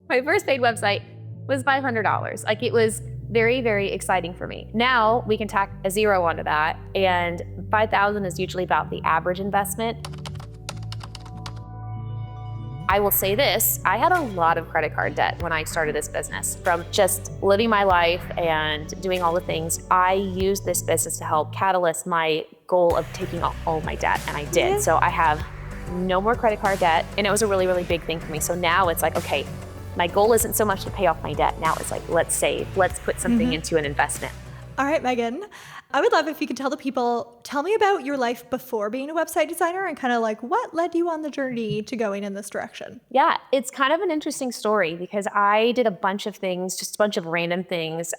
My first paid website was $500. Like, it was very, very exciting for me. Now we can tack a zero onto that, and 5,000 is usually about the average investment. I will say this, I had a lot of credit card debt when I started this business. From just living my life and doing all the things, I used this business to help catalyst my goal of taking off all my debt, and I did. Yeah. So I have no more credit card debt, and it was a really, really big thing for me. So now it's like, okay, my goal isn't so much to pay off my debt. Now it's like, let's save, let's put something into an investment. All right, Megan, I would love if you could tell the people, tell me about your life before being a website designer and kind of like what led you on the journey to going in this direction. Yeah, it's kind of an interesting story because I did a bunch of things, just a bunch of random things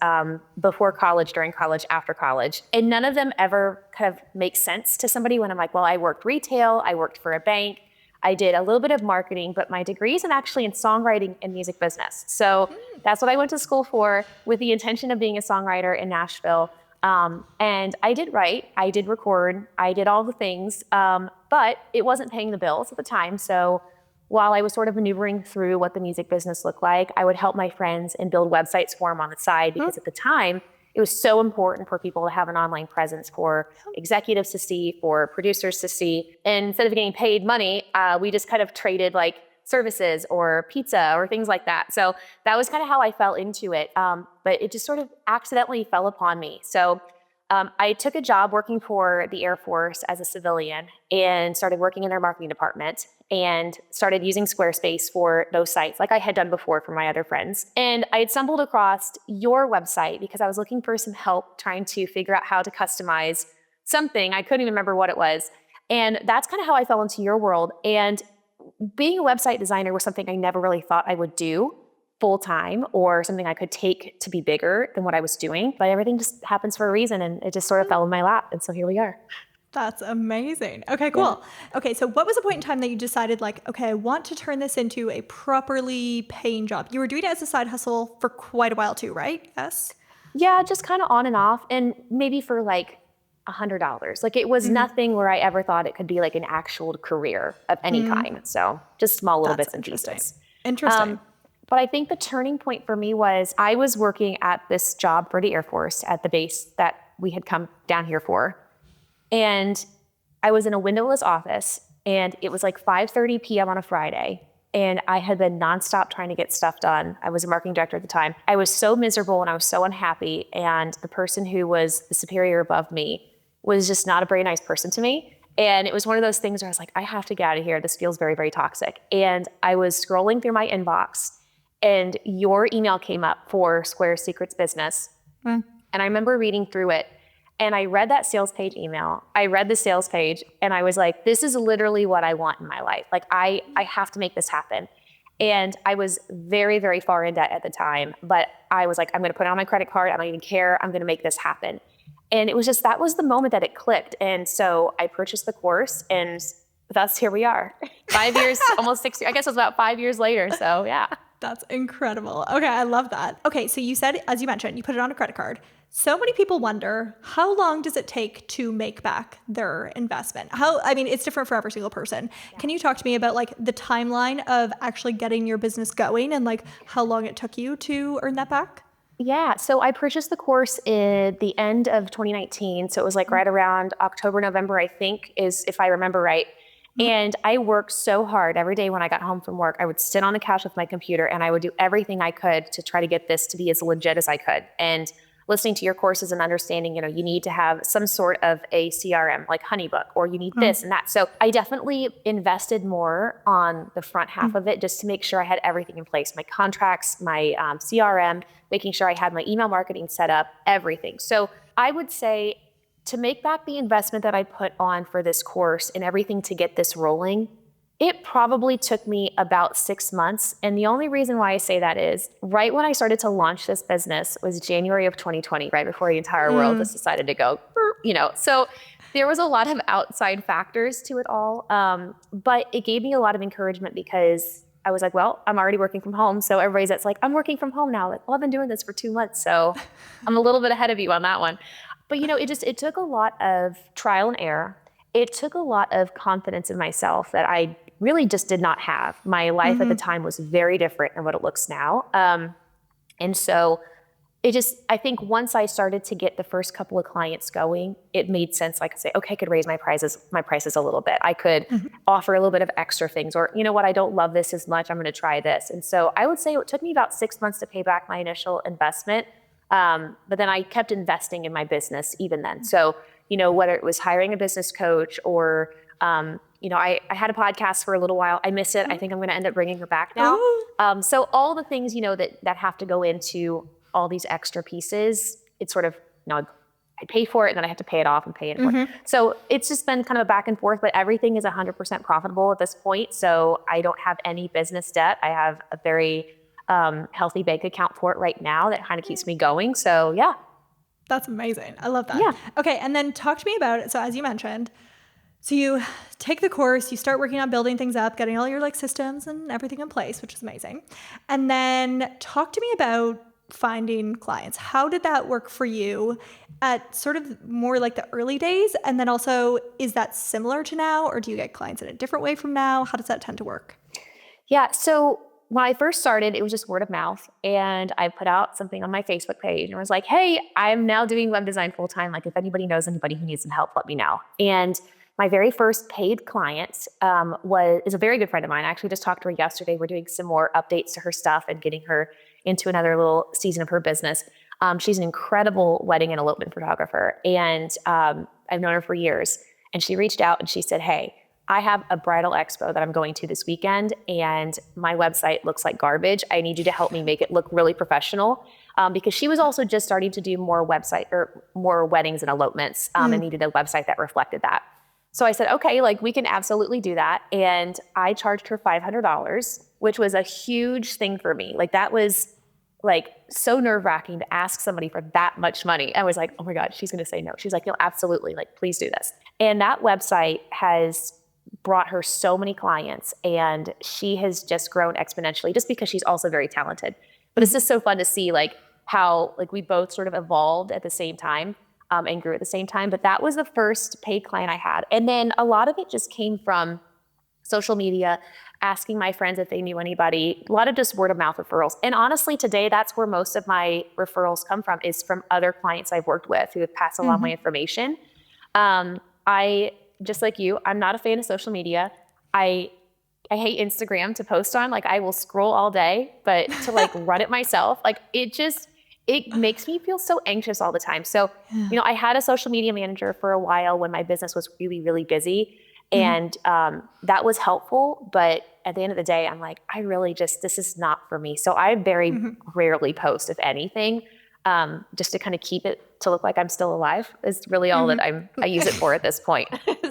before college, during college, after college. And none of them ever kind of make sense to somebody when I'm like, well, I worked retail, I worked for a bank, I did a little bit of marketing, but my degree is actually in songwriting and music business. So that's what I went to school for, with the intention of being a songwriter in Nashville. And I did write, I did record, I did all the things, but it wasn't paying the bills at the time. So while I was sort of maneuvering through what the music business looked like, I would help my friends and build websites for them on the side, because at the time, it was so important for people to have an online presence, for executives to see, for producers to see. And instead of getting paid money, we just kind of traded like services or pizza or things like that. So that was kind of how I fell into it. But it just sort of accidentally fell upon me. So I took a job working for the Air Force as a civilian and started working in their marketing department and started using Squarespace for those sites like I had done before for my other friends. And I had stumbled across your website because I was looking for some help trying to figure out how to customize something. I couldn't even remember what it was. And that's kind of how I fell into your world. And being a website designer was something I never really thought I would do full time, or something I could take to be bigger than what I was doing. But everything just happens for a reason, and it just sort of fell in my lap. And so here we are. That's amazing. Okay, cool. Yeah. Okay, so what was the point in time that you decided like, okay, I want to turn this into a properly paying job? You were doing it as a side hustle for quite a while too, right? Yes? Yeah, just kind of on and off, and maybe for like $100. Like, it was nothing where I ever thought it could be like an actual career of any kind. So just small little bits and pieces. Interesting. But I think the turning point for me was I was working at this job for the Air Force at the base that we had come down here for. And I was in a windowless office, and it was like 5:30 p.m. on a Friday. And I had been nonstop trying to get stuff done. I was a marketing director at the time. I was so miserable and I was so unhappy. And the person who was the superior above me was just not a very nice person to me. And it was one of those things where I was like, I have to get out of here. This feels very, very toxic. And I was scrolling through my inbox, and your email came up for Square Secrets Business. And I remember reading through it, and I read that sales page email. I read the sales page, and I was like, this is literally what I want in my life. Like, I have to make this happen. And I was very, very far in debt at the time, but I was like, I'm going to put it on my credit card. I don't even care. I'm going to make this happen. And it was just, that was the moment that it clicked. And so I purchased the course, and thus here we are. 5 years, almost 6 years. I guess it was about 5 years later. So yeah. That's incredible. Okay, I love that. Okay, so you said, as you mentioned, you put it on a credit card. So many people wonder, how long does it take to make back their investment? It's different for every single person. Yeah. Can you talk to me about like the timeline of actually getting your business going and like how long it took you to earn that back? Yeah, so I purchased the course at the end of 2019. So it was like right around October, November, I think, is if I remember right. And I worked so hard every day when I got home from work. I would sit on the couch with my computer, and I would do everything I could to try to get this to be as legit as I could. And listening to your courses and understanding, you need to have some sort of a CRM like Honeybook, or you need this and that. So I definitely invested more on the front half of it just to make sure I had everything in place, my contracts, my CRM, making sure I had my email marketing set up, everything. So I would say, to make back the investment that I put on for this course and everything to get this rolling, it probably took me about 6 months. And the only reason why I say that is right when I started to launch this business was January of 2020, right before the entire world just decided to go, So there was a lot of outside factors to it all. But it gave me a lot of encouragement because I was like, well, I'm already working from home. So everybody's that's like, I'm working from home now. Like, well, I've been doing this for 2 months. So I'm a little bit ahead of you on that one. But it took a lot of trial and error. It took a lot of confidence in myself that I really just did not have. My life at the time was very different than what it looks now. And so I think once I started to get the first couple of clients going, it made sense. Like I say, okay, I could raise my prices a little bit. I could offer a little bit of extra things, or you know what, I don't love this as much, I'm going to try this. And so I would say it took me about 6 months to pay back my initial investment. But then I kept investing in my business even then. So, you know, whether it was hiring a business coach or, you know, I had a podcast for a little while. I miss it. I think I'm going to end up bringing her back now. So all the things, you know, that have to go into all these extra pieces, it's sort of, you know, I pay for it and then I have to pay it off and pay it for it. So it's just been kind of a back and forth, but everything is 100% profitable at this point. So I don't have any business debt. I have a very healthy bank account for it right now that kind of keeps me going. So yeah. That's amazing. I love that. Yeah. Okay. And then talk to me about it. So as you mentioned, so you take the course, you start working on building things up, getting all your like systems and everything in place, which is amazing. And then talk to me about finding clients. How did that work for you at sort of more like the early days? And then also, is that similar to now, or do you get clients in a different way from now? How does that tend to work? Yeah. So when I first started, it was just word of mouth. And I put out something on my Facebook page and was like, hey, I'm now doing web design full time. Like if anybody knows anybody who needs some help, let me know. And my very first paid client is a very good friend of mine. I actually just talked to her yesterday. We're doing some more updates to her stuff and getting her into another little season of her business. She's an incredible wedding and elopement photographer. And I've known her for years. And she reached out and she said, hey, I have a bridal expo that I'm going to this weekend and my website looks like garbage. I need you to help me make it look really professional. Because she was also just starting to do more weddings and elopements and needed a website that reflected that. So I said, okay, like we can absolutely do that. And I charged her $500, which was a huge thing for me. Like that was like so nerve-wracking to ask somebody for that much money. I was like, oh my God, she's going to say no. She's like, no, absolutely. Like, please do this. And that website has brought her so many clients and she has just grown exponentially just because she's also very talented. But it's just so fun to see like how like we both sort of evolved at the same time. And grew at the same time. But that was the first paid client I had. And then a lot of it just came from social media, asking my friends if they knew anybody, a lot of just word of mouth referrals. And honestly, today, that's where most of my referrals come from, is from other clients I've worked with who have passed along my information. I, just like you, I'm not a fan of social media. I hate Instagram to post on. Like I will scroll all day, but to like run it myself, like it makes me feel so anxious all the time. So, you know, I had a social media manager for a while when my business was really, really busy. And that was helpful. But at the end of the day, I'm like, this is not for me. So I very rarely post, if anything, just to kind of keep it to look like I'm still alive is really all that I use it for at this point.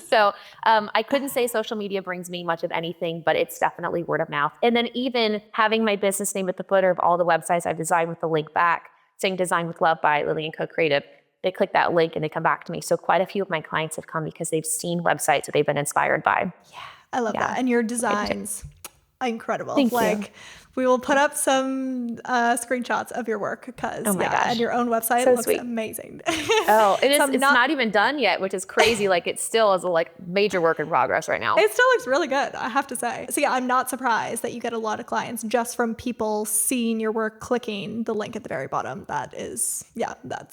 So I couldn't say social media brings me much of anything, but it's definitely word of mouth. And then even having my business name at the footer of all the websites I've designed with the link back, saying Design with Love by Lillian Co Creative, they click that link and they come back to me. So quite a few of my clients have come because they've seen websites that they've been inspired by. Yeah, I love that. And your designs, incredible. Thank you. We will put up some screenshots of your work because and your own website looks amazing. It's not even done yet, which is crazy. Like it still is a like major work in progress right now. It still looks really good, I have to say. So yeah, I'm not surprised that you get a lot of clients just from people seeing your work, clicking the link at the very bottom. That's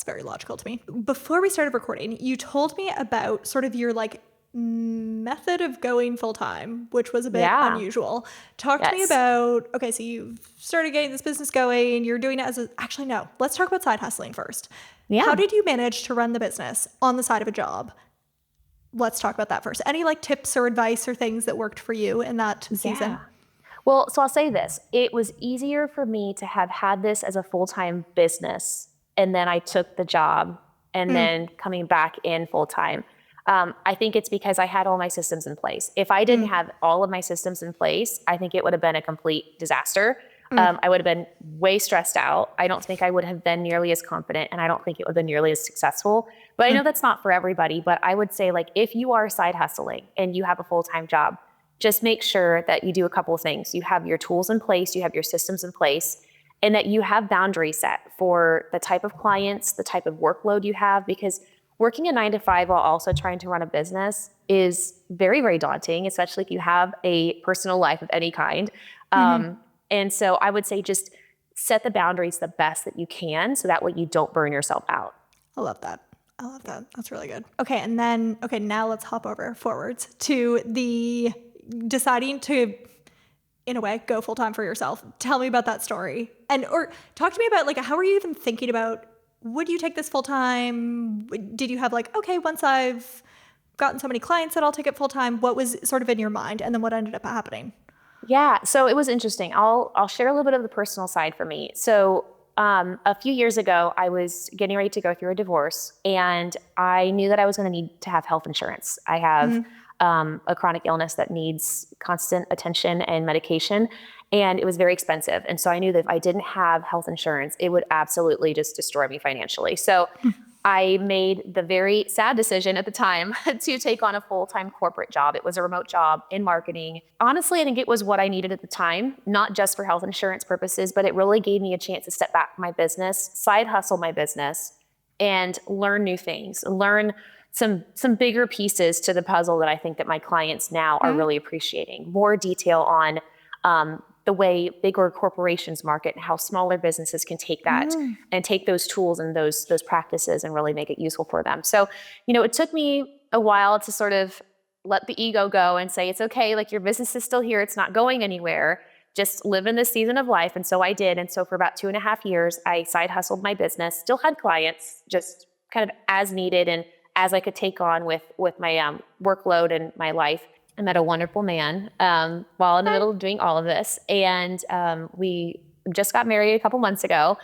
very logical to me. Before we started recording, you told me about sort of your like method of going full-time, which was a bit unusual. Talk to me about, okay, so you've started getting this business going, you're doing it as let's talk about side hustling first. How did you manage to run the business on the side of a job? Let's talk about that first. Any like tips or advice or things that worked for you in that season? Well, so I'll say this. It was easier for me to have had this as a full-time business, and then I took the job and then coming back in full-time. I think it's because I had all my systems in place. If I didn't have all of my systems in place, I think it would have been a complete disaster. I would have been way stressed out. I don't think I would have been nearly as confident, and I don't think it would have been nearly as successful. But I know that's not for everybody. But I would say, like, if you are side hustling and you have a full-time job, just make sure that you do a couple of things. You have your tools in place, you have your systems in place, and that you have boundaries set for the type of clients, the type of workload you have, because Working a 9 to 5 while also trying to run a business is very, very daunting, especially if you have a personal life of any kind. And so I would say just set the boundaries the best that you can so that way you don't burn yourself out. I love that. I love that. That's really good. Okay. And then, okay, now let's hop over forwards to the deciding to, in a way, go full time for yourself. Tell me about that story. And, or talk to me about like, how are you even thinking about, would you take this full time? Did you have like, okay, once I've gotten so many clients that I'll take it full time? What was sort of in your mind? And then what ended up happening? Yeah, so it was interesting. I'll share a little bit of the personal side for me. So a few years ago, I was getting ready to go through a divorce, and I knew that I was going to need to have health insurance. I have a chronic illness that needs constant attention and medication, and it was very expensive. And so I knew that if I didn't have health insurance, it would absolutely just destroy me financially. So I made the very sad decision at the time to take on a full-time corporate job. It was a remote job in marketing. Honestly, I think it was what I needed at the time, not just for health insurance purposes, but it really gave me a chance to step back from my business, side hustle my business, and learn new things, learn some bigger pieces to the puzzle that I think that my clients now are really appreciating. More detail on the way bigger corporations market and how smaller businesses can take that and take those tools and those practices and really make it useful for them. So, it took me a while to sort of let the ego go and say, it's okay, like your business is still here. It's not going anywhere. Just live in this season of life. And so I did. And so for about 2.5 years, I side hustled my business, still had clients, just kind of as needed and as I could take on with my workload and my life. I met a wonderful man while in the middle of doing all of this. And we just got married a couple months ago.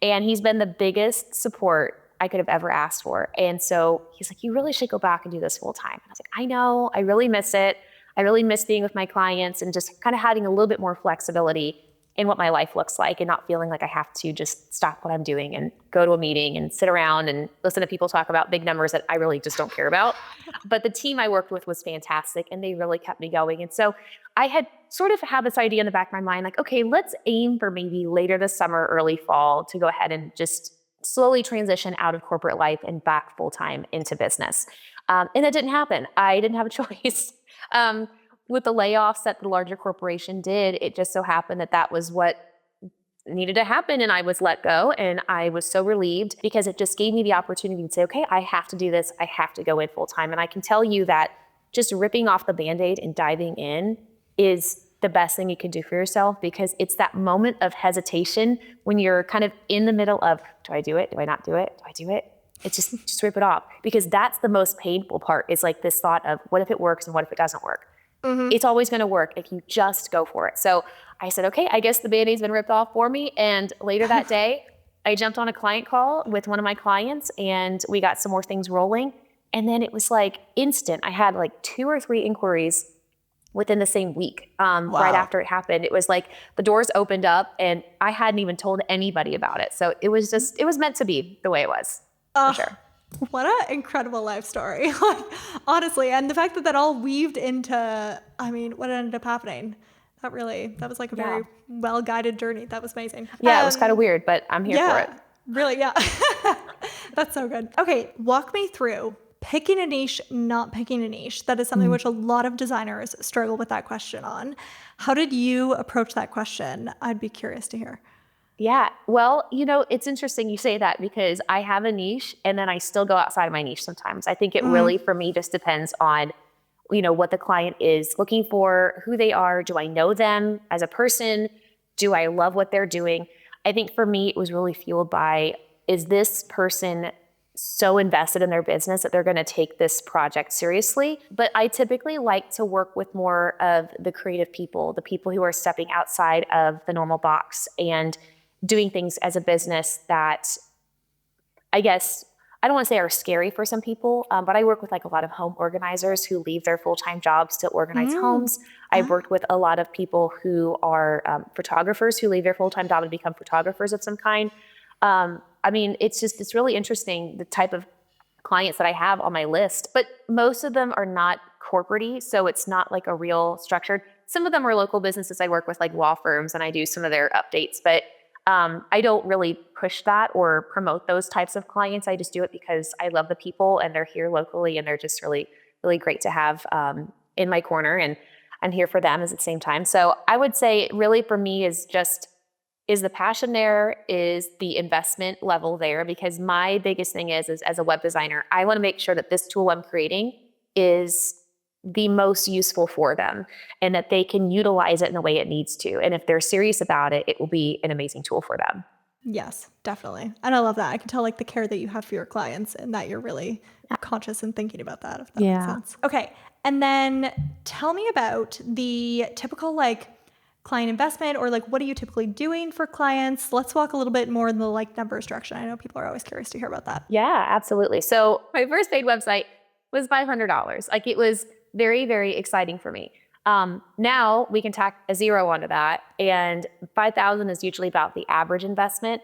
And he's been the biggest support I could have ever asked for. And so he's like, you really should go back and do this full time. And I was like, I know, I really miss it. I really miss being with my clients and just kind of having a little bit more flexibility in what my life looks like and not feeling like I have to just stop what I'm doing and go to a meeting and sit around and listen to people talk about big numbers that I really just don't care about. But the team I worked with was fantastic and they really kept me going. And so I had sort of had this idea in the back of my mind, like, okay, let's aim for maybe later this summer, early fall to go ahead and just slowly transition out of corporate life and back full-time into business. And that didn't happen. I didn't have a choice. With the layoffs that the larger corporation did, it just so happened that that was what needed to happen. And I was let go. And I was so relieved because it just gave me the opportunity to say, okay, I have to do this. I have to go in full time. And I can tell you that just ripping off the Band-Aid and diving in is the best thing you can do for yourself, because it's that moment of hesitation when you're kind of in the middle of, do I do it? Do I not do it? Do I do it? It's just rip it off, because that's the most painful part, is like this thought of what if it works and what if it doesn't work? It's always going to work if you just go for it. So I said, okay, I guess the Band-Aid's been ripped off for me. And later that day, I jumped on a client call with one of my clients and we got some more things rolling. And then it was like instant. I had like 2 or 3 inquiries within the same week. Right after it happened, it was like the doors opened up and I hadn't even told anybody about it. So it was meant to be the way it was, for sure. What an incredible life story. Like, honestly, and the fact that all weaved into, I mean, what ended up happening, that was like a very well-guided journey. That was amazing. Yeah, it was kind of weird, but I'm here for it. Really, yeah. That's so good. Okay, walk me through picking a niche, not picking a niche. That is something which a lot of designers struggle with that question on. How did you approach that question? I'd be curious to hear. Yeah. Well, it's interesting you say that, because I have a niche and then I still go outside of my niche sometimes. I think it really, for me, just depends on, what the client is looking for, who they are. Do I know them as a person? Do I love what they're doing? I think for me, it was really fueled by, is this person so invested in their business that they're going to take this project seriously? But I typically like to work with more of the creative people, the people who are stepping outside of the normal box and doing things as a business that, I guess, I don't want to say are scary for some people, but I work with like a lot of home organizers who leave their full-time jobs to organize homes. I've worked with a lot of people who are photographers who leave their full-time job and become photographers of some kind. I mean, it's really interesting, the type of clients that I have on my list, but most of them are not corporate-y, so it's not like a real structured. Some of them are local businesses I work with, like law firms, and I do some of their updates, but I don't really push that or promote those types of clients. I just do it because I love the people and they're here locally and they're just really, really great to have in my corner, and I'm here for them at the same time. So I would say really for me is the passion there, is the investment level there, because my biggest thing is as a web designer, I want to make sure that this tool I'm creating is the most useful for them and that they can utilize it in the way it needs to. And if they're serious about it, it will be an amazing tool for them. Yes, definitely. And I love that. I can tell like the care that you have for your clients and that you're really conscious and thinking about that, if that makes sense. Okay. And then tell me about the typical like client investment, or like what are you typically doing for clients? Let's walk a little bit more in the like numbers direction. I know people are always curious to hear about that. Yeah, absolutely. So my first paid website was $500. Like it was very, very exciting for me. Now we can tack a zero onto that, and 5,000 is usually about the average investment.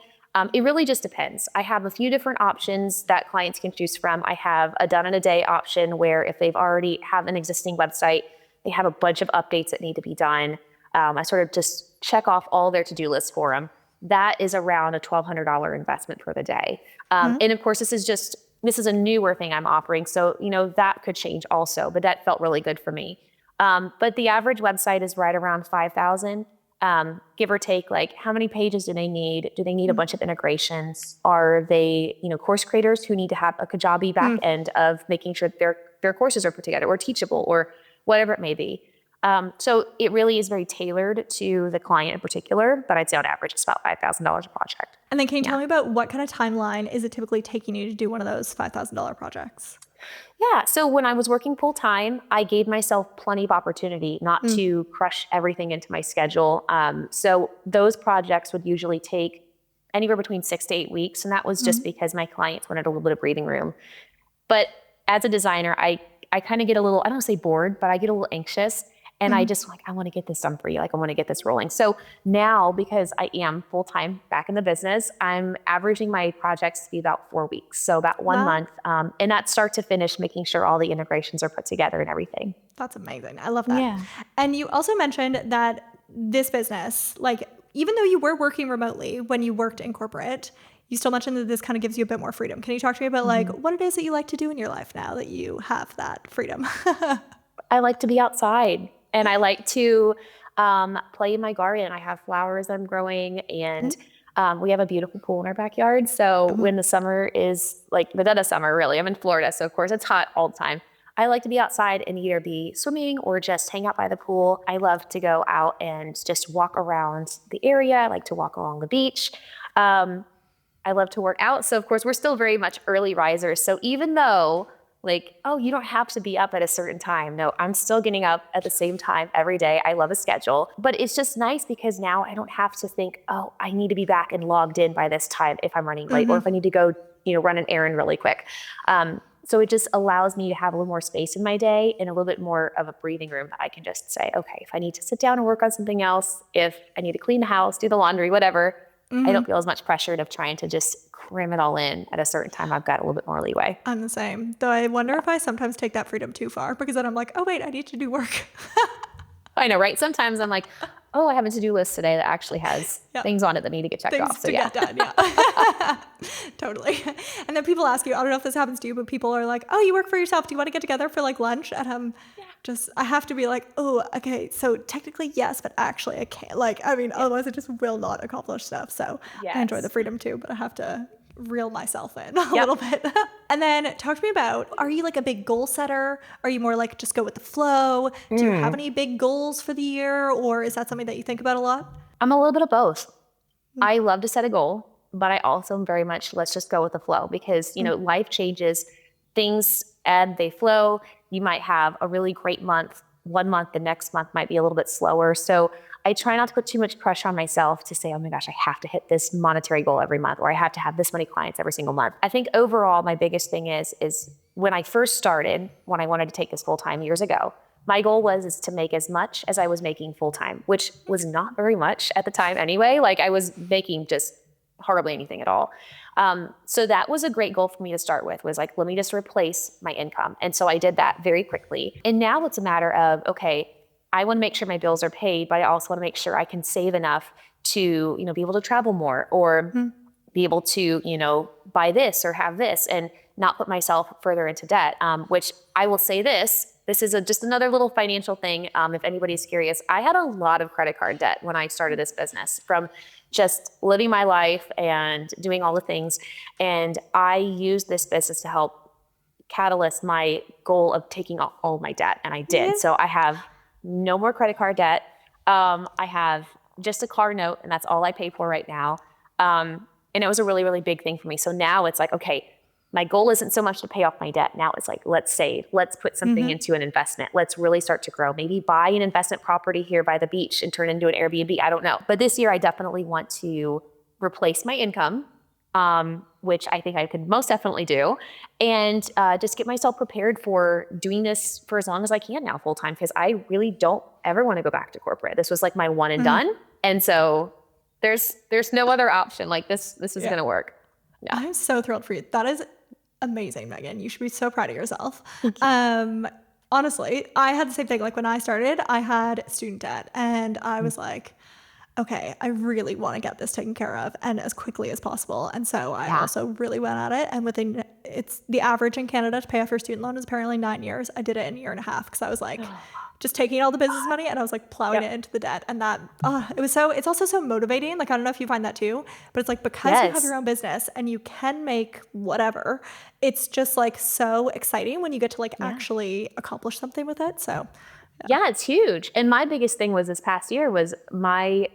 It really just depends. I have a few different options that clients can choose from. I have a done in a day option where if they've already have an existing website, they have a bunch of updates that need to be done. I sort of just check off all their to-do lists for them. That is around a $1,200 investment for the day. And of course, this is a newer thing I'm offering. So, that could change also, but that felt really good for me. But the average website is right around 5,000, give or take. Like, how many pages do they need? Do they need a bunch of integrations? Are they, course creators who need to have a Kajabi back end of making sure that their courses are put together or teachable or whatever it may be? So it really is very tailored to the client in particular, but I'd say on average, it's about $5,000 a project. And then can you tell me about what kind of timeline is it typically taking you to do one of those $5,000 projects? Yeah. So when I was working full time, I gave myself plenty of opportunity not to crush everything into my schedule. So those projects would usually take anywhere between 6 to 8 weeks. And that was just because my clients wanted a little bit of breathing room. But as a designer, I kind of get a little, I don't say bored, but I get a little anxious. And I just I want to get this done for you. Like, I want to get this rolling. So now, because I am full-time back in the business, I'm averaging my projects to be about 4 weeks. So about 1 month. And that's start to finish, making sure all the integrations are put together and everything. That's amazing. I love that. Yeah. And you also mentioned that this business, like, even though you were working remotely when you worked in corporate, you still mentioned that this kind of gives you a bit more freedom. Can you talk to me about like what it is that you like to do in your life now that you have that freedom? I like to be outside. And I like to play in my garden. I have flowers I'm growing, and we have a beautiful pool in our backyard. So when the summer is like the dead of summer, really, I'm in Florida. So of course it's hot all the time. I like to be outside and either be swimming or just hang out by the pool. I love to go out and just walk around the area. I like to walk along the beach. I love to work out. So of course we're still very much early risers. So even though you don't have to be up at a certain time. No, I'm still getting up at the same time every day. I love a schedule, but it's just nice because now I don't have to think, oh, I need to be back and logged in by this time if I'm running late or if I need to go, run an errand really quick. So it just allows me to have a little more space in my day and a little bit more of a breathing room that I can just say, okay, if I need to sit down and work on something else, if I need to clean the house, do the laundry, whatever, I don't feel as much pressured of trying to just cram it all in at a certain time. I've got a little bit more leeway. I'm the same. Though I wonder if I sometimes take that freedom too far, because then I'm like, oh, wait, I need to do work. I know, right? Sometimes I'm like, oh, I have a to-do list today that actually has things on it that need to get checked off. So get done, yeah. Totally. And then people ask you, I don't know if this happens to you, but people are like, oh, you work for yourself. Do you want to get together for like lunch? And I have to be like, oh, okay. So technically yes, but actually I can't. Otherwise I just will not accomplish stuff. So I enjoy the freedom too, but I have to reel myself in a little bit. And then talk to me about, are you like a big goal setter? Are you more like just go with the flow? Do you have any big goals for the year, or is that something that you think about a lot? I'm a little bit of both. I love to set a goal, but I also am very much, let's just go with the flow because, life changes, things ebb, they flow. You might have a really great month. 1 month, the next month might be a little bit slower. So I try not to put too much pressure on myself to say, oh my gosh, I have to hit this monetary goal every month, or I have to have this many clients every single month. I think overall, my biggest thing is when I first started, when I wanted to take this full time years ago, my goal was to make as much as I was making full time, which was not very much at the time anyway. Like I was making just hardly anything at all. So that was a great goal for me to start with, was like, let me just replace my income. And so I did that very quickly. And now it's a matter of, okay, I want to make sure my bills are paid, but I also want to make sure I can save enough to, be able to travel more or be able to, buy this or have this and not put myself further into debt, which I will say this is just another little financial thing. If anybody's curious, I had a lot of credit card debt when I started this business from just living my life and doing all the things. And I used this business to help catalyst my goal of taking off all my debt. And I did. Yeah. So I have no more credit card debt. I have just a car note and that's all I pay for right now. And it was a really, really big thing for me. So now it's like, okay, my goal isn't so much to pay off my debt. Now it's like, let's save, let's put something into an investment. Let's really start to grow. Maybe buy an investment property here by the beach and turn it into an Airbnb. I don't know. But this year I definitely want to replace my income, which I think I could most definitely do. And just get myself prepared for doing this for as long as I can now full time, because I really don't ever want to go back to corporate. This was like my one and done. And so there's no other option. Like this is going to work. Yeah. I'm so thrilled for you. That is amazing, Megan. You should be so proud of yourself. Honestly, I had the same thing. Like when I started, I had student debt and I was like, okay, I really want to get this taken care of and as quickly as possible. And so I also really went at it. And it's the average in Canada to pay off your student loan is apparently 9 years. I did it in a year and a half because I was like, just taking all the business money and I was like plowing it into the debt. And that, it's also so motivating. Like, I don't know if you find that too, but it's like, because you have your own business and you can make whatever, it's just like so exciting when you get to like actually accomplish something with it. So yeah, it's huge. And my biggest thing was this past year was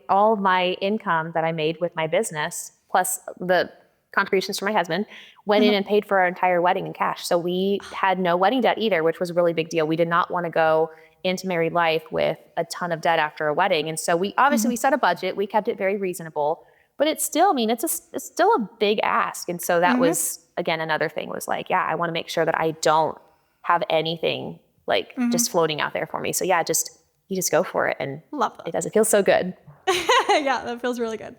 all my income that I made with my business, plus the contributions from my husband, went in and paid for our entire wedding in cash. So we had no wedding debt either, which was a really big deal. We did not want to go into married life with a ton of debt after a wedding. And so we set a budget, we kept it very reasonable, but it's still, it's still a big ask. And so that was, again, another thing was like, I want to make sure that I don't have anything like just floating out there for me. So you just go for it. And love that. It does. It feels so good. Yeah, that feels really good.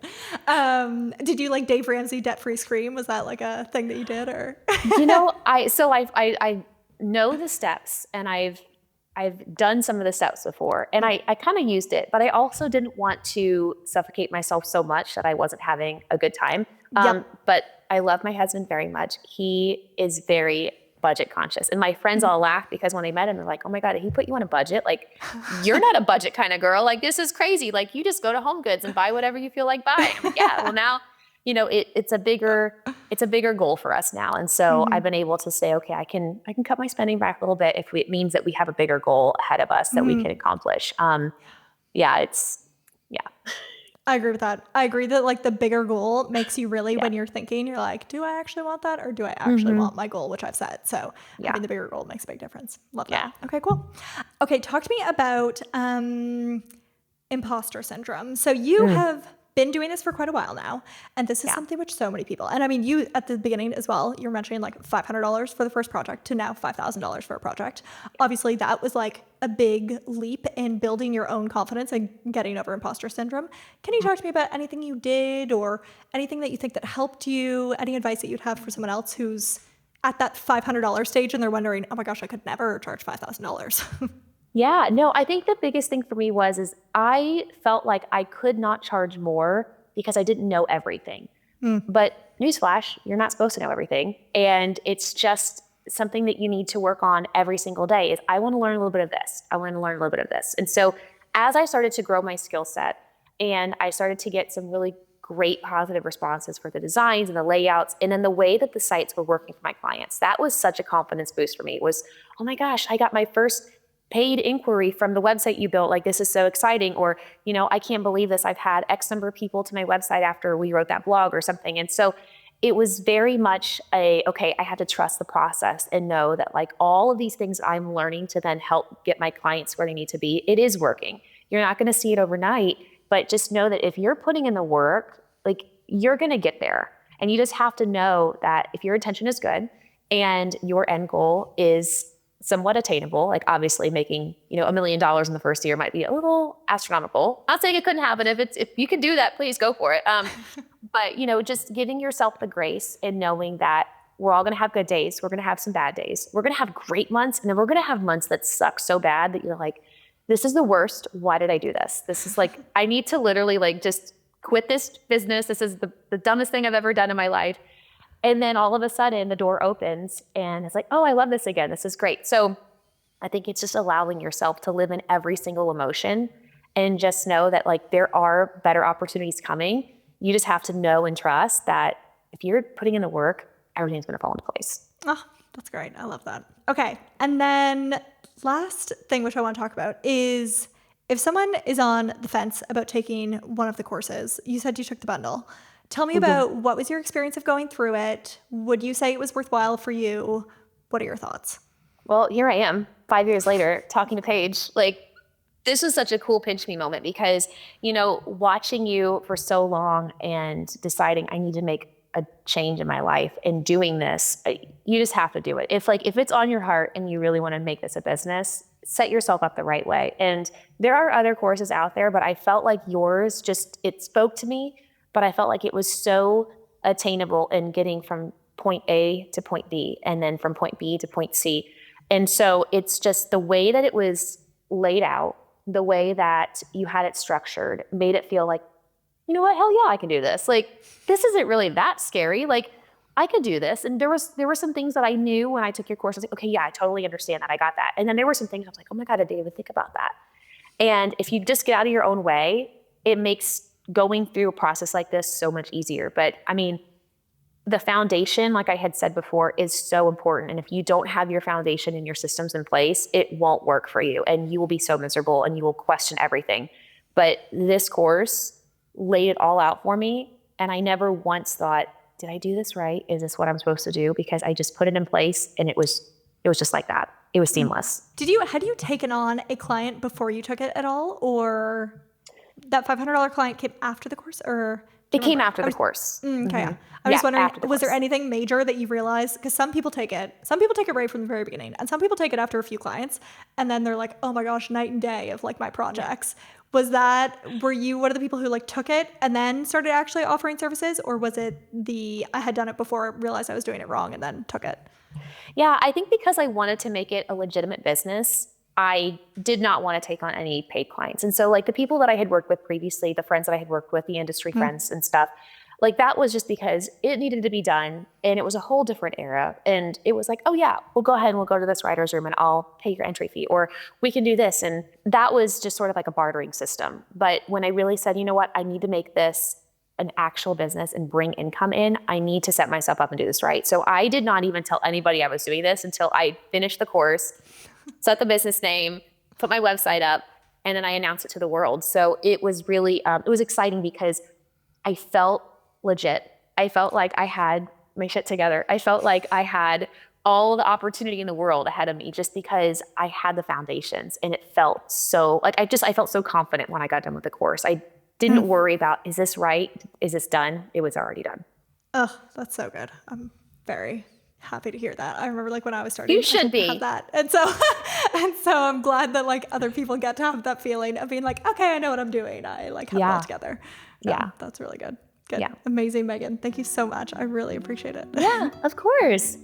Did you like Dave Ramsey debt-free scream? Was that like a thing that you did or? I know the steps and I've done some of the steps before and I kind of used it, but I also didn't want to suffocate myself so much that I wasn't having a good time. But I love my husband very much. He is very budget conscious. And my friends all laugh because when they met him, they're like, oh my God, did he put you on a budget? Like, you're not a budget kind of girl. Like, this is crazy. Like, you just go to Home Goods and buy whatever you feel like buying. I'm like, yeah, well now, it's a bigger goal for us now. And so I've been able to say, okay, I can cut my spending back a little bit if it means that we have a bigger goal ahead of us that we can accomplish. I agree with that. I agree that like the bigger goal makes you really, when you're thinking, you're like, do I actually want that? Or do I actually want my goal, which I've set? So having the bigger goal makes a big difference. Love that. Okay, cool. Okay. Talk to me about imposter syndrome. So you have been doing this for quite a while now. And this is something which so many people, and I mean, you at the beginning as well, you're mentioning like $500 for the first project to now $5,000 for a project. Obviously that was like a big leap in building your own confidence and getting over imposter syndrome. Can you talk to me about anything you did or anything that you think that helped you? Any advice that you'd have for someone else who's at that $500 stage and they're wondering, oh my gosh, I could never charge $5,000. Yeah, no, I think the biggest thing for me is I felt like I could not charge more because I didn't know everything. But newsflash, you're not supposed to know everything. And it's just something that you need to work on every single day is I want to learn a little bit of this. I want to learn a little bit of this. And so as I started to grow my skill set and I started to get some really great positive responses for the designs and the layouts and then the way that the sites were working for my clients, that was such a confidence boost for me. It was, oh my gosh, I got my first paid inquiry from the website you built. Like, this is so exciting. Or, I can't believe this. I've had X number of people to my website after we wrote that blog or something. And so it was very much okay, I had to trust the process and know that like all of these things I'm learning to then help get my clients where they need to be, it is working. You're not going to see it overnight, but just know that if you're putting in the work, like you're going to get there. And you just have to know that if your intention is good and your end goal is somewhat attainable, like obviously making, $1 million in the first year might be a little astronomical. Not saying it couldn't happen. If you can do that, please go for it. But just giving yourself the grace and knowing that we're all going to have good days. We're going to have some bad days. We're going to have great months. And then we're going to have months that suck so bad that you're like, this is the worst. Why did I do this? This is like, I need to literally like just quit this business. This is the dumbest thing I've ever done in my life. And then all of a sudden the door opens and it's like, oh, I love this again. This is great. So I think it's just allowing yourself to live in every single emotion and just know that like there are better opportunities coming. You just have to know and trust that if you're putting in the work, everything's going to fall into place. Oh, that's great. I love that. Okay. And then last thing, which I want to talk about is if someone is on the fence about taking one of the courses, you said you took the bundle. Tell me about what was your experience of going through it? Would you say it was worthwhile for you? What are your thoughts? Well, here I am 5 years later talking to Paige. Like, this was such a cool pinch me moment because, you know, watching you for so long and deciding I need to make a change in my life and doing this, you just have to do it. If it's on your heart and you really want to make this a business, set yourself up the right way. And there are other courses out there, but I felt like yours it spoke to me, but I felt like it was so attainable in getting from point A to point B and then from point B to point C. And so it's just the way that it was laid out, the way that you had it structured made it feel like, you know what, hell yeah, I can do this. Like, this isn't really that scary. Like, I could do this. And there were some things that I knew when I took your course. I was like, okay, yeah, I totally understand that. I got that. And then there were some things I was like, oh my God, I didn't even think about that. And if you just get out of your own way, it makes going through a process like this so much easier. But I mean, the foundation, like I had said before, is so important. And if you don't have your foundation and your systems in place, it won't work for you. And you will be so miserable and you will question everything. But this course laid it all out for me. And I never once thought, did I do this right? Is this what I'm supposed to do? Because I just put it in place and it was just like that. It was seamless. Had you taken on a client before you took it at all? Or that $500 client came after the course, or? It came after the course. Okay. Mm-hmm. I'm just wondering, was there anything major that you realized? Because some people take it right from the very beginning, and some people take it after a few clients, and then they're like, oh my gosh, night and day of like my projects. Were you one of the people who like took it and then started actually offering services, or was it I had done it before, realized I was doing it wrong, and then took it? Yeah, I think because I wanted to make it a legitimate business, I did not want to take on any paid clients. And so like the people that I had worked with previously, the friends that I had worked with, the industry friends and stuff, like that was just because it needed to be done. And it was a whole different era. And it was like, oh yeah, we'll go ahead and we'll go to this writer's room and I'll pay your entry fee, or we can do this. And that was just sort of like a bartering system. But when I really said, you know what, I need to make this an actual business and bring income in, I need to set myself up and do this right. So I did not even tell anybody I was doing this until I finished the course, set the business name, put my website up, and then I announced it to the world. So it was really, it was exciting because I felt legit. I felt like I had my shit together. I felt like I had all the opportunity in the world ahead of me just because I had the foundations, and it felt so like, I felt so confident when I got done with the course. I didn't worry about, is this right? Is this done? It was already done. Oh, that's so good. I'm very happy to hear that. I remember like when I was starting, you should be have that. And so I'm glad that like other people get to have that feeling of being like, okay, I know what I'm doing. I like have it all together. Yeah. That's really good. Good. Yeah. Amazing, Megan. Thank you so much. I really appreciate it. Yeah, of course.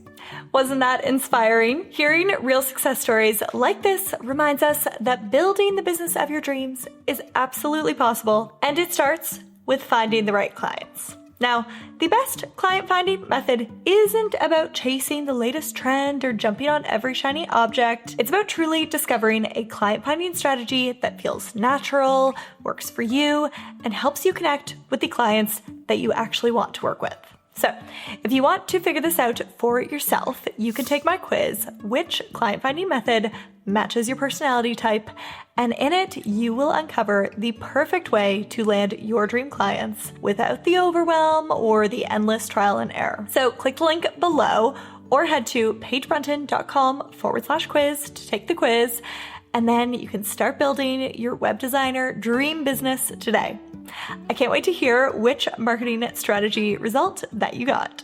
Wasn't that inspiring? Hearing real success stories like this reminds us that building the business of your dreams is absolutely possible, and it starts with finding the right clients. Now, the best client finding method isn't about chasing the latest trend or jumping on every shiny object. It's about truly discovering a client finding strategy that feels natural, works for you, and helps you connect with the clients that you actually want to work with. So if you want to figure this out for yourself, you can take my quiz, Which Client Finding Method Matches Your Personality Type? And in it, you will uncover the perfect way to land your dream clients without the overwhelm or the endless trial and error. So click the link below or head to paigebrunton.com/quiz to take the quiz. And then you can start building your web designer dream business today. I can't wait to hear which marketing strategy result that you got.